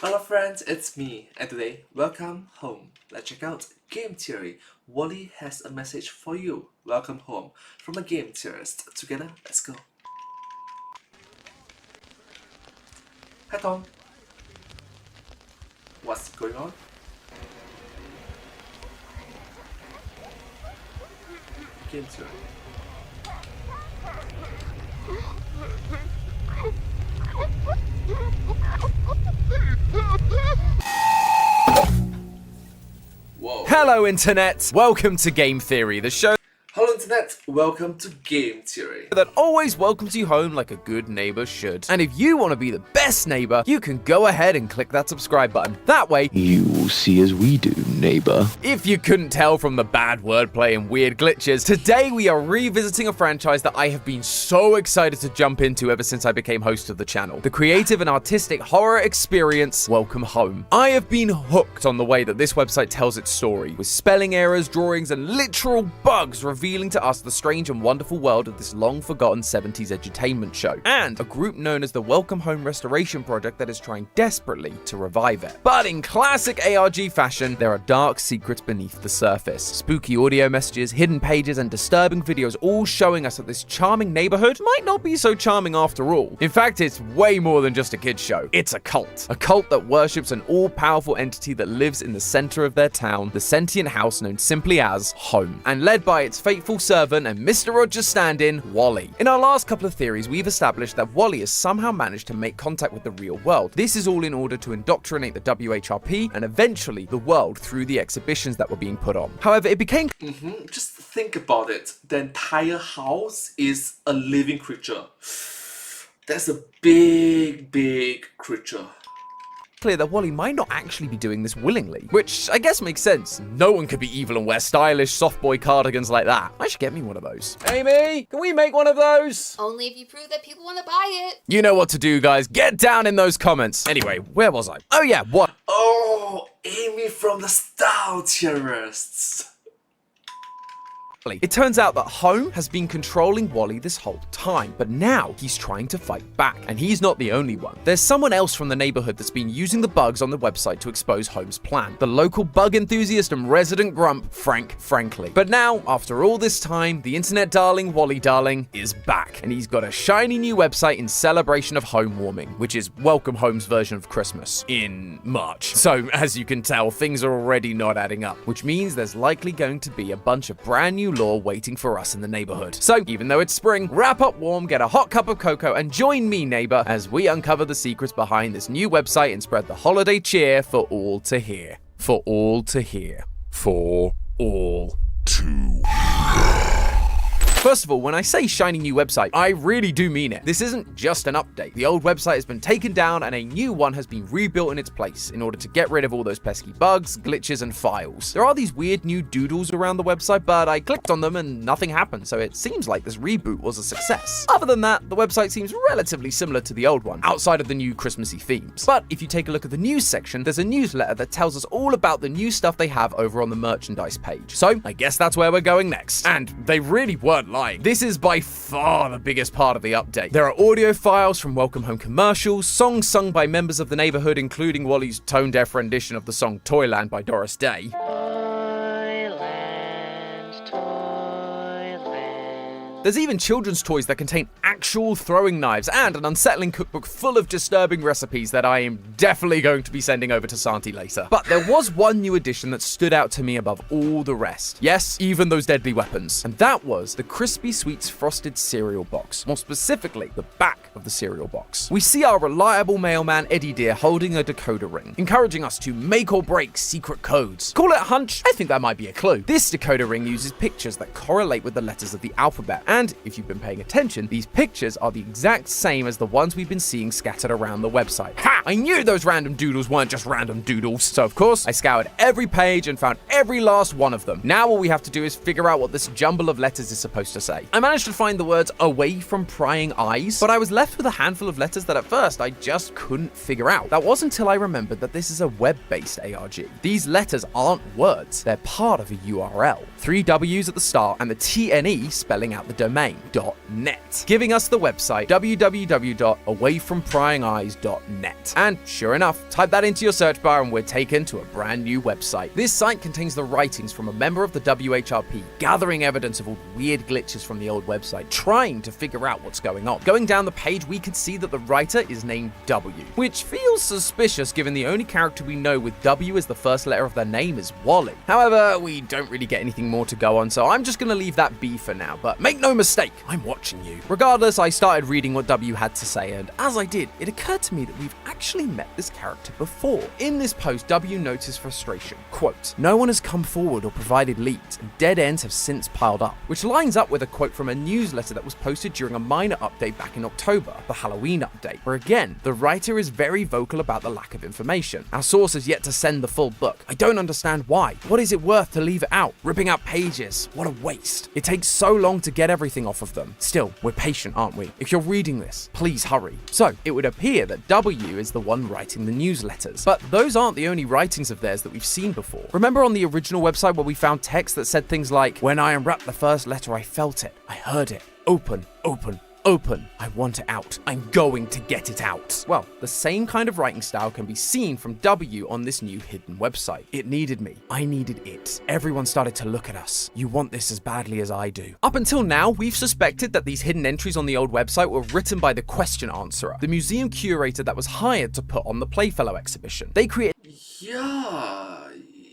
Hello friends, it's me, and today, welcome home. Let's check out Game Theory. Wally has a message for you. Welcome home from a game theorist. Together, let's go. Hi Tom. What's going on? Game Theory. Whoa. Hello Internet! Welcome to Game Theory, the show Hello Internet, welcome to Game Theory. that always welcomes you home like a good neighbor should. And if you want to be the best neighbor, you can go ahead and click that subscribe button. That way, You will see as we do, neighbor. if you couldn't tell from the bad wordplay and weird glitches, today we are revisiting a franchise that I have been so excited to jump into ever since I became host of the channel. The creative and artistic horror experience, Welcome Home. I have been hooked on the way that this website tells its story, with spelling errors, drawings, and literal bugs revealing to us the strange and wonderful world of this long-forgotten 70s edutainment show, and a group known as the Welcome Home Restoration Project that is trying desperately to revive it. But in classic ARG fashion, there are dark secrets beneath the surface. Spooky audio messages, hidden pages, and disturbing videos all showing us that this charming neighborhood might not be so charming after all. In fact, it's way more than just a kid's show. It's a cult. A cult that worships an all-powerful entity that lives in the center of their town, the sentient house known simply as Home, and led by its faithful servant and Mr. Rogers stand-in, Wally. In our last couple of theories, we've established that Wally has somehow managed to make contact with the real world. This is all in order to indoctrinate the WHRP and eventually the world through the exhibitions that were being put on. However, it became Just think about it. The entire house is a living creature. That's a big creature. clear that Wally might not actually be doing this willingly, which I guess makes sense. No one could be evil and wear stylish soft boy cardigans like that. I should get me one of those. Amy, can we make one of those? Only if you prove that people want to buy it. You know what to do, guys. Get down in those comments. Anyway, where was I? Oh yeah, what? Oh, Amy from the Style Theorists. It turns out that Home has been controlling Wally this whole time, but now he's trying to fight back, and he's not the only one. There's someone else from the neighborhood that's been using the bugs on the website to expose Home's plan. The local bug enthusiast and resident grump, Frank Frankly. But now, after all this time, the internet darling, Wally darling, is back, and he's got a shiny new website in celebration of home warming, which is Welcome Home's version of Christmas, in March. So, as you can tell, things are already not adding up, which means there's likely going to be a bunch of brand new law waiting for us in the neighborhood. So, even though it's spring, wrap up warm, get a hot cup of cocoa, and join me, neighbor, as we uncover the secrets behind this new website and spread the holiday cheer for all to hear. For all to hear. For all to First of all, when I say shiny new website, I really do mean it. This isn't just an update. The old website has been taken down and a new one has been rebuilt in its place in order to get rid of all those pesky bugs, glitches, and files. There are these weird new doodles around the website, but I clicked on them and nothing happened, so it seems like this reboot was a success. Other than that, the website seems relatively similar to the old one, outside of the new Christmassy themes. But if you take a look at the news section, there's a newsletter that tells us all about the new stuff they have over on the merchandise page. So, I guess that's where we're going next. And they really weren't lying. This is by far the biggest part of the update. There are audio files from Welcome Home commercials, songs sung by members of the neighborhood, including Wally's tone-deaf rendition of the song Toyland by Doris Day. There's even children's toys that contain actual throwing knives and an unsettling cookbook full of disturbing recipes that I am definitely going to be sending over to Santi later. But there was one new addition that stood out to me above all the rest. Yes, even those deadly weapons. And that was the Crispy Sweets frosted cereal box. More specifically, the back of the cereal box. We see our reliable mailman Eddie Deer holding a decoder ring, encouraging us to make or break secret codes. Call it a hunch? I think that might be a clue. This decoder ring uses pictures that correlate with the letters of the alphabet. And if you've been paying attention, these pictures are the exact same as the ones we've been seeing scattered around the website. Ha! I knew those random doodles weren't just random doodles. So of course, I scoured every page and found every last one of them. Now all we have to do is figure out what this jumble of letters is supposed to say. I managed to find the words away from prying eyes, but I was left with a handful of letters that at first I just couldn't figure out. That wasn't until I remembered that this is a web-based ARG. These letters aren't words, they're part of a URL. 3 W's at the start and the TNE spelling out the domain.net, giving us the website www.awayfrompryingeyes.net. And sure enough, type that into your search bar and we're taken to a brand new website. This site contains the writings from a member of the WHRP, gathering evidence of all the weird glitches from the old website, trying to figure out what's going on. Going down the page, we can see that the writer is named W, which feels suspicious given the only character we know with W as the first letter of their name is Wally. However, we don't really get anything more to go on, so I'm just gonna leave that be for now, but make no mistake, I'm watching you. Regardless, I started reading what W had to say, and as I did, it occurred to me that we've actually met this character before. In this post, W notes his frustration. Quote, "No one has come forward or provided leads, and dead ends have since piled up," which lines up with a quote from a newsletter that was posted during a minor update back in October, the Halloween update, where again, the writer is very vocal about the lack of information. Our source has yet to send the full book. I don't understand why. What is it worth to leave it out? Ripping out pages. What a waste. It takes so long to get everything off of them. Still, we're patient, aren't we? If you're reading this, please hurry. So, it would appear that W is the one writing the newsletters. But those aren't the only writings of theirs that we've seen before. Remember on the original website where we found text that said things like, "When I unwrapped the first letter, I felt it. I heard it. Open, open, open. I want it out. I'm going to get it out." Well, the same kind of writing style can be seen from W on this new hidden website. It needed me. I needed it. Everyone started to look at us. You want this as badly as I do. Up until now, we've suspected that these hidden entries on the old website were written by the question answerer, the museum curator that was hired to put on the Playfellow exhibition. They created Yeah,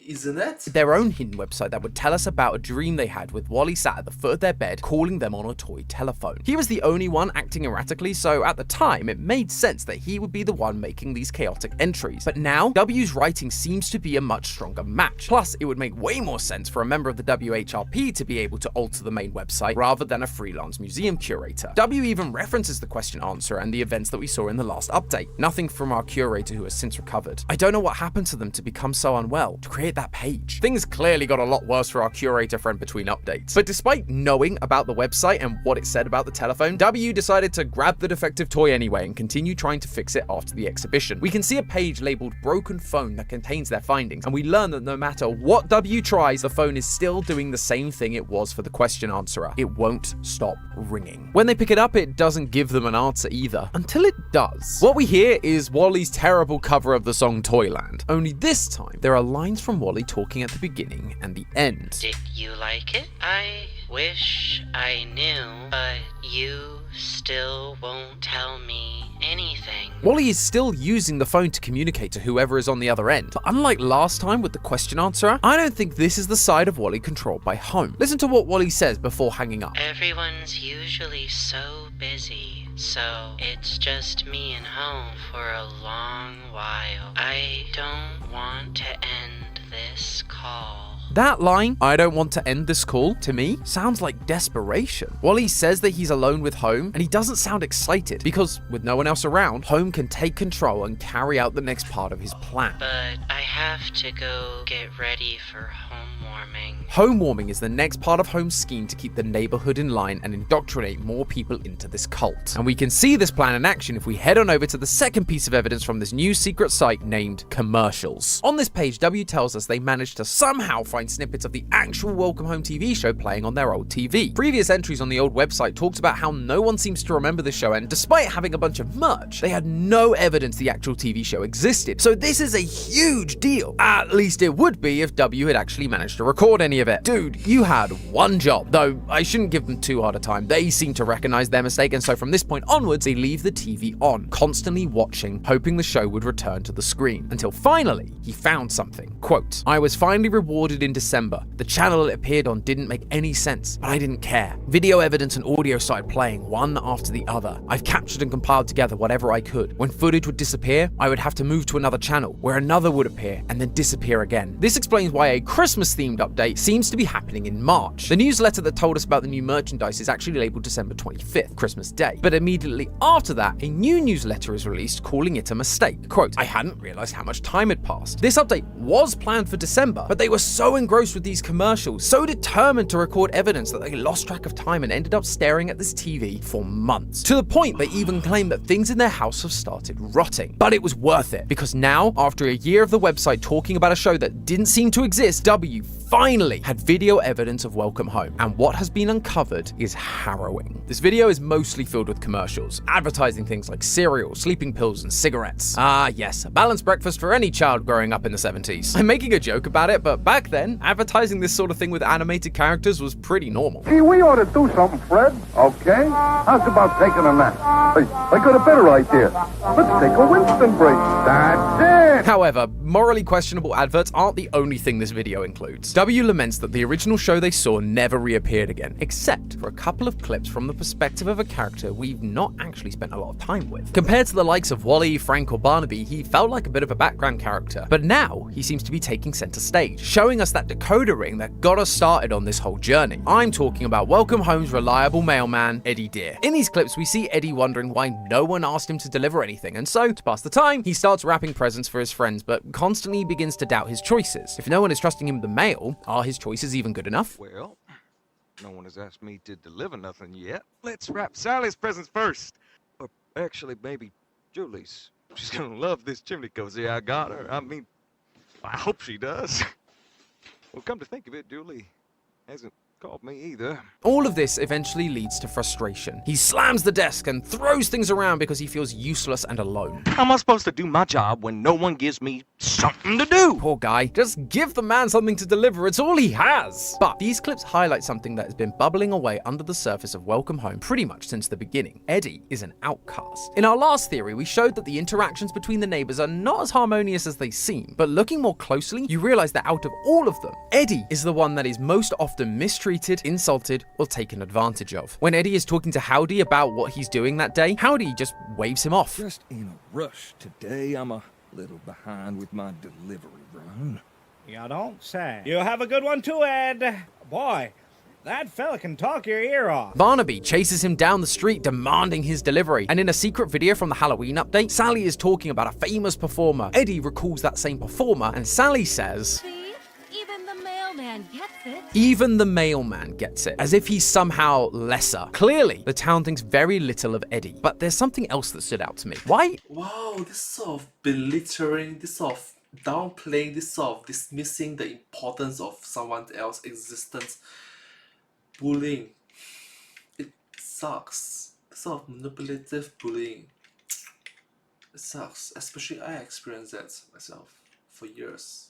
isn't it? their own hidden website that would tell us about a dream they had with Wally sat at the foot of their bed calling them on a toy telephone. He was the only one acting erratically, so at the time it made sense that he would be the one making these chaotic entries. But now, W's writing seems to be a much stronger match. Plus, it would make way more sense for a member of the WHRP to be able to alter the main website rather than a freelance museum curator. W even references the question answer and the events that we saw in the last update. Nothing from our curator who has since recovered. I don't know what happened to them to become so unwell, to create that page. Things clearly got a lot worse for our curator friend between updates. But despite knowing about the website and what it said about the telephone, W decided to grab the defective toy anyway and continue trying to fix it after the exhibition. We can see a page labeled broken phone that contains their findings, and we learn that no matter what W tries, the phone is still doing the same thing it was for the question answerer. It won't stop ringing. When they pick it up, it doesn't give them an answer either, until it does. What we hear is Wally's terrible cover of the song Toyland, only this time there are lines from Wally talking at the beginning and the end. Did you like it? I wish I knew, but you still won't tell me anything. Wally is still using the phone to communicate to whoever is on the other end. But unlike last time with the question answerer, I don't think this is the side of Wally controlled by Home. Listen to what Wally says before hanging up. Everyone's usually so busy, so it's just me and Home for a long while. I don't want to end this call. That line, "I don't want to end this call," to me, sounds like desperation. Wally says that he's alone with Home, and he doesn't sound excited, because with no one else around, Home can take control and carry out the next part of his plan. But I have to go get ready for home warming. Home warming is the next part of Home's scheme to keep the neighborhood in line and indoctrinate more people into this cult. And we can see this plan in action if we head on over to the second piece of evidence from this new secret site named Commercials. On this page, W tells us they managed to somehow find snippets of the actual Welcome Home TV show playing on their old TV. Previous entries on the old website talked about how no one seems to remember the show, and despite having a bunch of merch, they had no evidence the actual TV show existed. So this is a huge deal. At least it would be if W had actually managed to record any of it. Dude, you had one job. Though, I shouldn't give them too hard a time. They seem to recognize their mistake, and so from this point onwards, they leave the TV on, constantly watching, hoping the show would return to the screen. Until finally, he found something. Quote, "I was finally rewarded in December. The channel it appeared on didn't make any sense, but I didn't care. Video evidence and audio started playing one after the other. I've captured and compiled together whatever I could. When footage would disappear, I would have to move to another channel, where another would appear and then disappear again. This explains why a Christmas-themed update seems to be happening in March. The newsletter that told us about the new merchandise is actually labeled December 25th, Christmas Day. But immediately after that, a new newsletter is released calling it a mistake. Quote, I hadn't realized how much time had passed. This update was planned for December, but they were so so engrossed with these commercials, so determined to record evidence that they lost track of time and ended up staring at this TV for months. To the point they even claim that things in their house have started rotting. But it was worth it, because now, after a year of the website talking about a show that didn't seem to exist, W finally had video evidence of Welcome Home, and what has been uncovered is harrowing. This video is mostly filled with commercials, advertising things like cereal, sleeping pills, and cigarettes. Ah yes, a balanced breakfast for any child growing up in the 70s. I'm making a joke about it, but back then, advertising this sort of thing with animated characters was pretty normal. Gee, we ought to do something, Fred, okay? How's about taking a nap? I got a better idea. Let's take a Winston break. That's it! However, morally questionable adverts aren't the only thing this video includes. W laments that the original show they saw never reappeared again, except for a couple of clips from the perspective of a character we've not actually spent a lot of time with. Compared to the likes of Wally, Frank, or Barnaby, he felt like a bit of a background character, but now he seems to be taking center stage, showing us that decoder ring that got us started on this whole journey. I'm talking about Welcome Home's reliable mailman, Eddie Deer. In these clips, we see Eddie wondering why no one asked him to deliver anything, and so, to pass the time, he starts wrapping presents for his friends, but constantly begins to doubt his choices. If no one is trusting him with the mail, are his choices even good enough? Well, no one has asked me to deliver nothing yet. Let's wrap Sally's presents first. Or actually, maybe Julie's. She's gonna love this chimney cozy I got her. I mean, I hope she does. Well, come to think of it, Julie hasn't called me either. All of this eventually leads to frustration. He slams the desk and throws things around because he feels useless and alone. How am I supposed to do my job when no one gives me something to do? Poor guy. Just give the man something to deliver. It's all he has. But these clips highlight something that has been bubbling away under the surface of Welcome Home pretty much since the beginning. Eddie is an outcast. In our last theory, we showed that the interactions between the neighbors are not as harmonious as they seem. But looking more closely, you realize that out of all of them, Eddie is the one that is most often mistreated, insulted, or taken advantage of. When Eddie is talking to Howdy about what he's doing that day, Howdy just waves him off. Just in a rush today. I'm a little behind with my delivery run. You don't say. You have a good one too, Ed. Boy, that fella can talk your ear off. Barnaby chases him down the street demanding his delivery, and in a secret video from the Halloween update, Sally is talking about a famous performer. Eddie recalls that same performer, and Sally says, Even the mailman gets it. even the mailman gets it, as if he's somehow lesser. Clearly, the town thinks very little of Eddie, but there's something else that stood out to me. Why? Wow, this sort of belittling, this sort of downplaying, this sort of dismissing the importance of someone else's existence. Bullying. It sucks. This sort of manipulative bullying. It sucks. Especially I experienced that myself for years.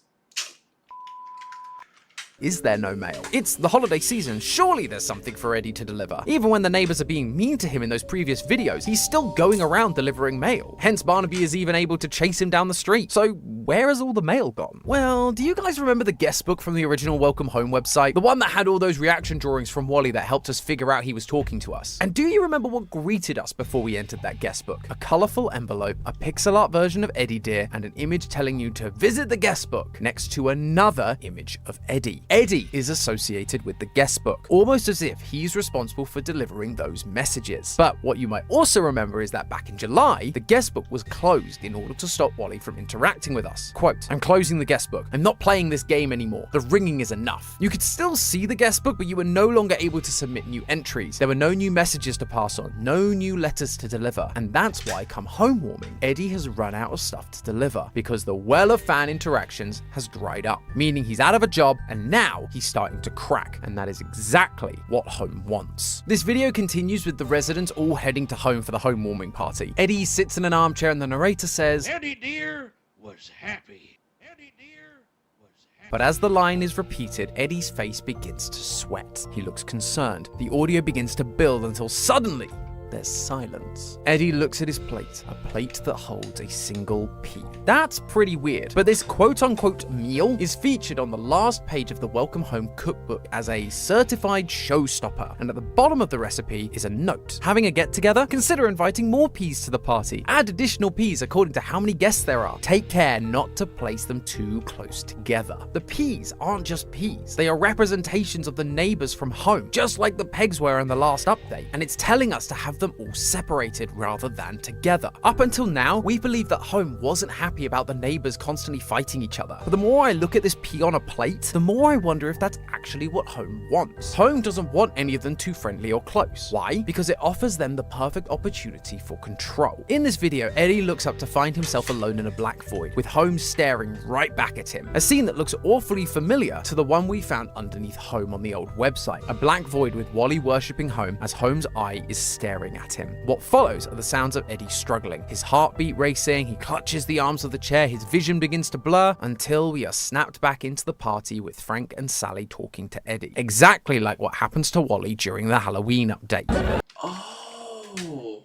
Is there no mail? It's the holiday season, surely there's something for Eddie to deliver. Even when the neighbors are being mean to him in those previous videos, he's still going around delivering mail. Hence Barnaby is even able to chase him down the street. So where has all the mail gone? Well, do you guys remember the guest book from the original Welcome Home website? The one that had all those reaction drawings from Wally that helped us figure out he was talking to us. And do you remember what greeted us before we entered that guest book? A colorful envelope, a pixel art version of Eddie Deer, and an image telling you to visit the guest book next to another image of Eddie. Eddie is associated with the guest book, almost as if he's responsible for delivering those messages. But what you might also remember is that back in July, the guest book was closed in order to stop Wally from interacting with us. Quote, "I'm closing the guest book. I'm not playing this game anymore. The ringing is enough." You could still see the guest book, but you were no longer able to submit new entries. There were no new messages to pass on, no new letters to deliver. And that's why, come home warming, Eddie has run out of stuff to deliver, because the well of fan interactions has dried up, meaning he's out of a job, and now he's starting to crack, and that is exactly what home wants. This video continues with the residents all heading to home for the home warming party. Eddie sits in an armchair and the narrator says, Eddie Deer was happy. Eddie Deer was happy. but as the line is repeated, Eddie's face begins to sweat. He looks concerned. The audio begins to build until suddenly there's silence. Eddie looks at his plate, a plate that holds a single pea. That's pretty weird, but this quote-unquote meal is featured on the last page of the Welcome Home cookbook as a certified showstopper, and at the bottom of the recipe is a note. Having a get-together? Consider inviting more peas to the party. Add additional peas according to how many guests there are. Take care not to place them too close together. The peas aren't just peas. They are representations of the neighbors from home, just like the pegs were in the last update, and it's telling us to have the them all separated rather than together. Up until now, we believed that Home wasn't happy about the neighbors constantly fighting each other. But the more I look at this pea on a plate, the more I wonder if that's actually what Home wants. Home doesn't want any of them too friendly or close. Why? Because it offers them the perfect opportunity for control. In this video, Eddie looks up to find himself alone in a black void, with Home staring right back at him. A scene that looks awfully familiar to the one we found underneath Home on the old website. A black void with Wally worshipping Home as Home's eye is staring at him. What follows are the sounds of Eddie struggling. His heartbeat racing, he clutches the arms of the chair, his vision begins to blur until we are snapped back into the party with Frank and Sally talking to Eddie. Exactly like what happens to Wally during the Halloween update. Oh,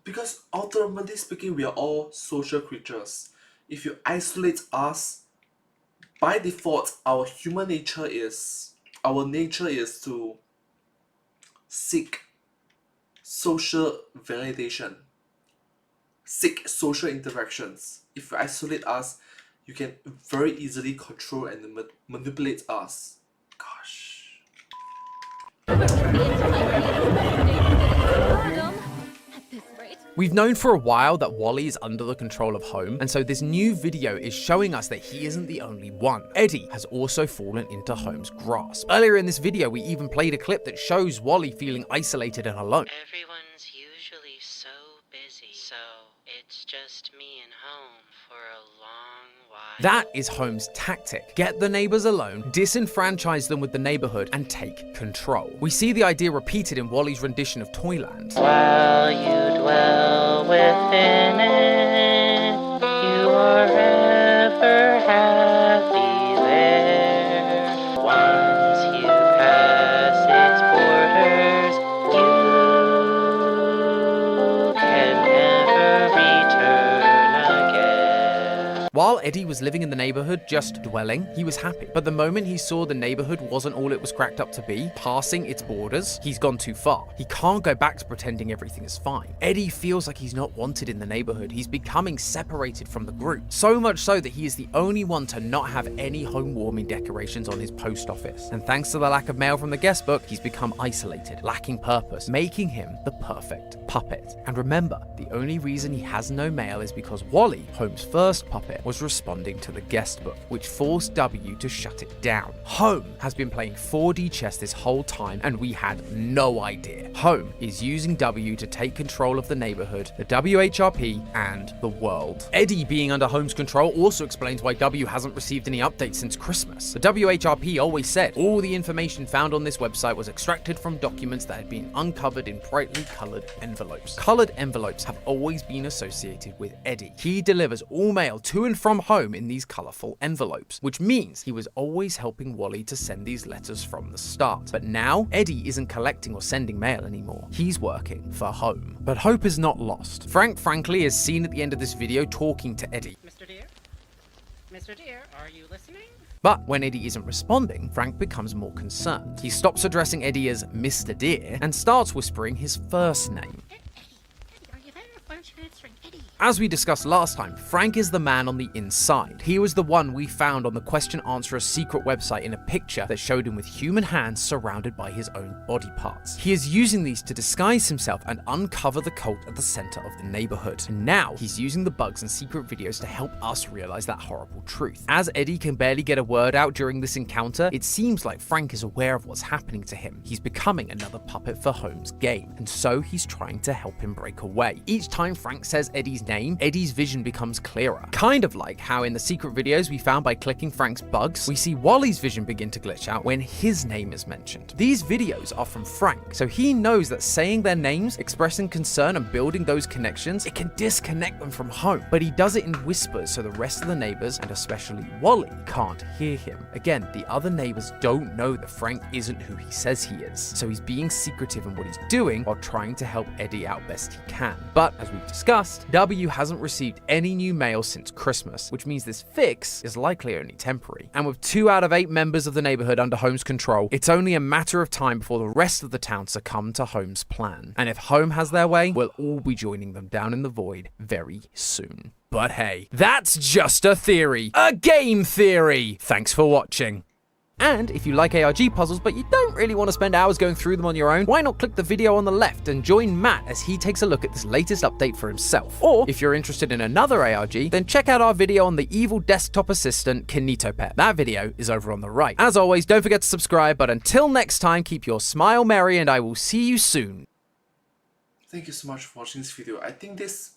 because ultimately speaking, we are all social creatures. If you isolate us, by default, our nature is to seek social validation, seek social interactions. If you isolate us, you can very easily control and manipulate us. Gosh. At this rate. We've known for a while that Wally is under the control of Home, and so this new video is showing us that he isn't the only one. Eddie has also fallen into Home's grasp. Earlier in this video, we even played a clip that shows Wally feeling isolated and alone. Everyone's usually so busy, so it's just me and Home for a long while. That is Home's tactic. Get the neighbors alone, disenfranchise them with the neighborhood, and take control. We see the idea repeated in Wally's rendition of Toyland. While you dwell within it, you are ever happy there. Once you pass its borders, you can never return again. While Eddie was living in the neighborhood, just dwelling, he was happy. But the moment he saw the neighborhood wasn't all it was cracked up to be, passing its borders, he's gone too far. He can't go back to pretending everything is fine. Eddie feels like he's not wanted in the neighborhood. He's becoming separated from the group. So much so that he is the only one to not have any home warming decorations on his post office. And thanks to the lack of mail from the guest book, he's become isolated, lacking purpose, making him the perfect puppet. And remember, the only reason he has no mail is because Wally, Home's first puppet, was responding to the guest book, which forced W to shut it down. Home has been playing 4D chess this whole time, and we had no idea. Home is using W to take control of the neighborhood, the WHRP, and the world. Eddie being under Home's control also explains why W hasn't received any updates since Christmas. The WHRP always said all the information found on this website was extracted from documents that had been uncovered in brightly colored envelopes. Colored envelopes have always been associated with Eddie. He delivers all mail to and from Home in these colorful envelopes, which means he was always helping Wally to send these letters from the start. But now, Eddie isn't collecting or sending mail anymore. He's working for Home. But hope is not lost. Frank frankly is seen at the end of this video talking to Eddie. Mr. Dear? Mr. Dear, are you listening? But when Eddie isn't responding, Frank becomes more concerned. He stops addressing Eddie as Mr. Dear and starts whispering his first name. Are you there? Why aren't you answering, Eddie? As we discussed last time, Frank is the man on the inside. He was the one we found on the Question Answerer's secret website in a picture that showed him with human hands surrounded by his own body parts. He is using these to disguise himself and uncover the cult at the center of the neighborhood. And now he's using the bugs and secret videos to help us realize that horrible truth. As Eddie can barely get a word out during this encounter, it seems like Frank is aware of what's happening to him. He's becoming another puppet for Home's game, and so he's trying to help him break away. Each time Frank says Eddie's name, Eddie's vision becomes clearer. Kind of like how in the secret videos we found by clicking Frank's bugs, we see Wally's vision begin to glitch out when his name is mentioned. These videos are from Frank, so he knows that saying their names, expressing concern and building those connections, it can disconnect them from Home. But he does it in whispers so the rest of the neighbors, and especially Wally, can't hear him. Again, the other neighbors don't know that Frank isn't who he says he is, so he's being secretive in what he's doing while trying to help Eddie out best he can. But as we've discussed, W hasn't received any new mail since Christmas, which means this fix is likely only temporary. And with 2 out of 8 members of the neighborhood under Home's control, it's only a matter of time before the rest of the town succumb to Home's plan. And if Home has their way, we'll all be joining them down in the void very soon. But hey, that's just a theory. A game theory! Thanks for watching. And if you like ARG puzzles but you don't really want to spend hours going through them on your own, why not click the video on the left and join Matt as he takes a look at this latest update for himself. Or if you're interested in another ARG, then check out our video on the evil desktop assistant Kinetopet. That video is over on the right. As always, don't forget to subscribe, but until next time, keep your smile merry and I will see you soon. Thank you so much for watching this video. I think this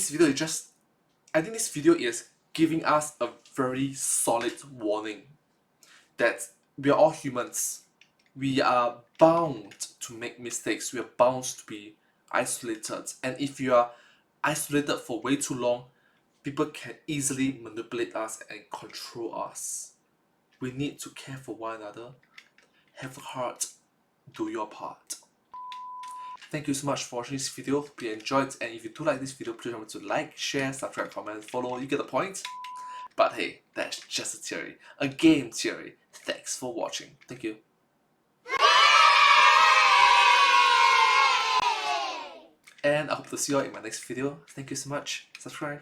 video is giving us a very solid warning that we are all humans. We are bound to make mistakes. We are bound to be isolated. And if you are isolated for way too long, people can easily manipulate us and control us. We need to care for one another. Have a heart. Do your part. Thank you so much for watching this video. Hope you enjoyed, and if you do like this video, please remember to like, share, subscribe, comment, follow. You get the point. But hey, that's just a theory. A game theory. Thanks for watching. Thank you. And I hope to see you all in my next video. Thank you so much. Subscribe.